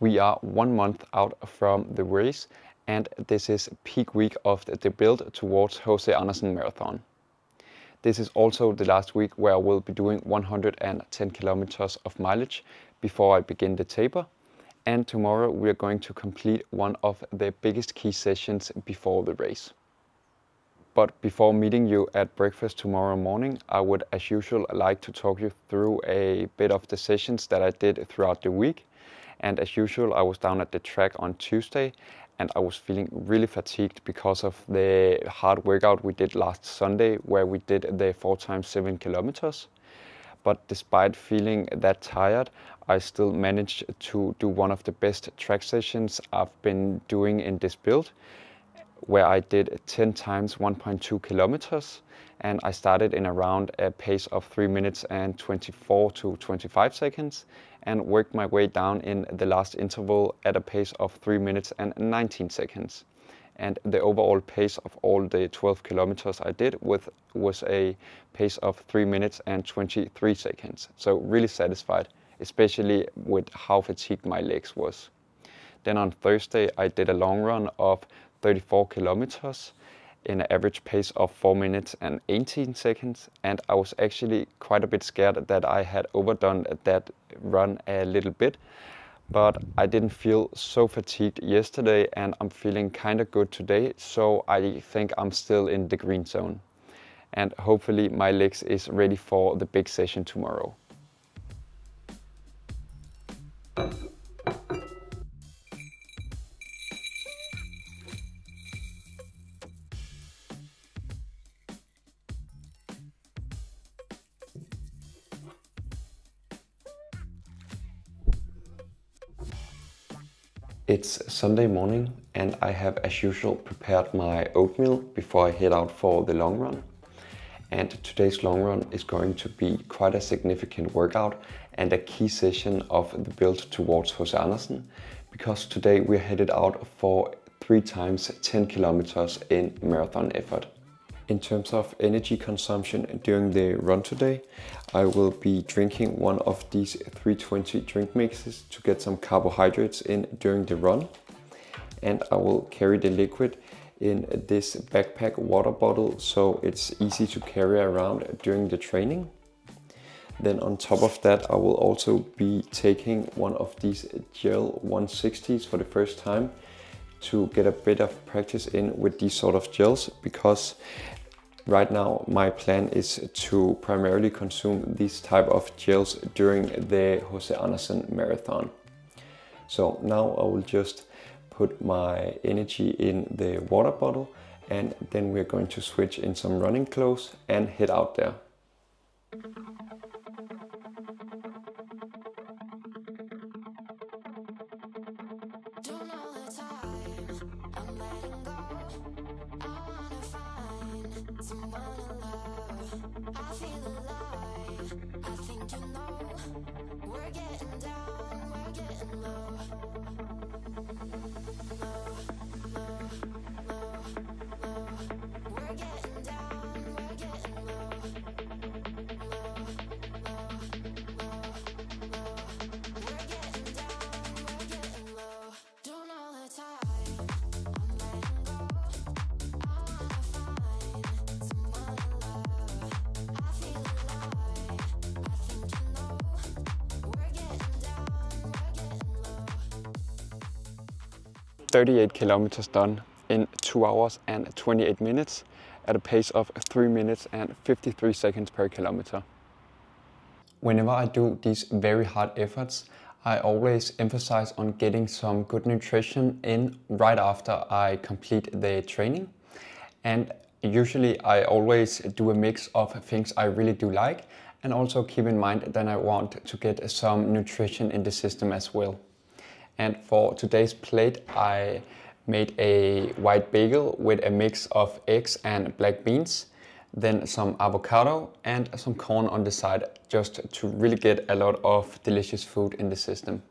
We are 1 month out from the race, and this is peak week of the build towards HCA Andersen Marathon. This is also the last week where I will be doing 110 kilometers of mileage before I begin the taper. And tomorrow we are going to complete one of the biggest key sessions before the race. But before meeting you at breakfast tomorrow morning, I would as usual like to talk you through a bit of the sessions that I did throughout the week. And as usual, I was down at the track on Tuesday and I was feeling really fatigued because of the hard workout we did last Sunday, where we did the 4x7 kilometers. But despite feeling that tired, I still managed to do one of the best track sessions I've been doing in this build, where I did 10 times 1.2 kilometers, and I started in around a pace of 3 minutes and 24 to 25 seconds and worked my way down in the last interval at a pace of 3 minutes and 19 seconds. And the overall pace of all the 12 kilometers I did was a pace of 3 minutes and 23 seconds. So really satisfied, especially with how fatigued my legs was. Then on Thursday I did a long run of 34 kilometers in an average pace of 4 minutes and 18 seconds. And I was actually quite a bit scared that I had overdone that run a little bit. But I didn't feel so fatigued yesterday and I'm feeling kind of good today. So I think I'm still in the green zone. And hopefully my legs is ready for the big session tomorrow. It's Sunday morning and I have as usual prepared my oatmeal before I head out for the long run. And today's long run is going to be quite a significant workout and a key session of the build towards HCA Andersen, because today we're headed out for 3 times 10 kilometers in marathon effort. In terms of energy consumption during the run today, I will be drinking one of these 320 drink mixes to get some carbohydrates in during the run. And I will carry the liquid in this backpack water bottle, so it's easy to carry around during the training. Then on top of that, I will also be taking one of these gel 160s for the first time to get a bit of practice in with these sort of gels, because right now my plan is to primarily consume these type of gels during the HCA Andersen Marathon. So now I will just put my energy in the water bottle and then we're going to switch in some running clothes and head out there. "38 kilometers done in 2 hours and 28 minutes at a pace of 3 minutes and 53 seconds per kilometer. Whenever I do these very hard efforts, I always emphasize on getting some good nutrition in right after I complete the training. And usually I always do a mix of things I really do like, and also keep in mind that I want to get some nutrition in the system as well. And for today's plate, I made a white bagel with a mix of eggs and black beans, then some avocado and some corn on the side, just to really get a lot of delicious food in the system.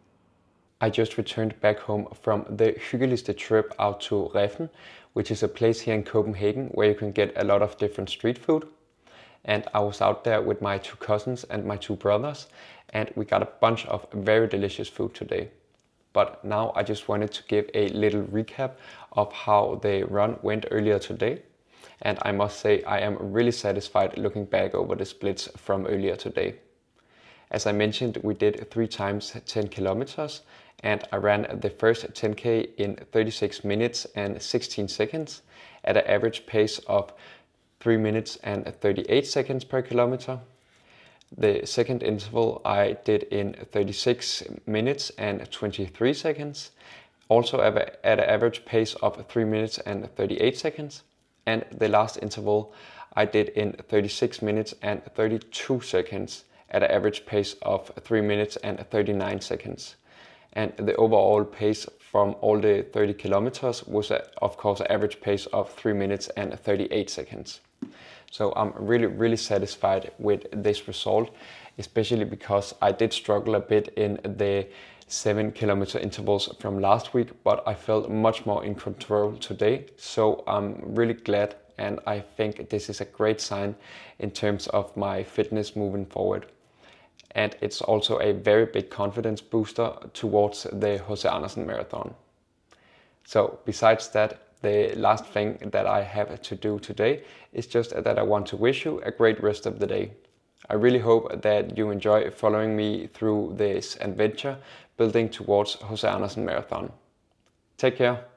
I just returned back home from the hyggeligste trip out to Reffen, which is a place here in Copenhagen where you can get a lot of different street food. And I was out there with my 2 cousins and my 2 brothers, and we got a bunch of very delicious food today. But now I just wanted to give a little recap of how the run went earlier today. And I must say I am really satisfied looking back over the splits from earlier today. As I mentioned, we did 3 times 10 kilometers, and I ran the first 10K in 36 minutes and 16 seconds at an average pace of 3 minutes and 38 seconds per kilometer. The second interval I did in 36 minutes and 23 seconds, also at an average pace of 3 minutes and 38 seconds. And the last interval I did in 36 minutes and 32 seconds at an average pace of 3 minutes and 39 seconds. And the overall pace from all the 30 kilometers was, of course, an average pace of 3 minutes and 38 seconds. So I'm really satisfied with this result, especially because I did struggle a bit in the 7-kilometer intervals from last week, but I felt much more in control today. So I'm really glad, and I think this is a great sign in terms of my fitness moving forward. And it's also a very big confidence booster towards the HCA Andersen Marathon. So besides that, the last thing that I have to do today is just that I want to wish you a great rest of the day. I really hope that you enjoy following me through this adventure building towards HCA Andersen Marathon. Take care.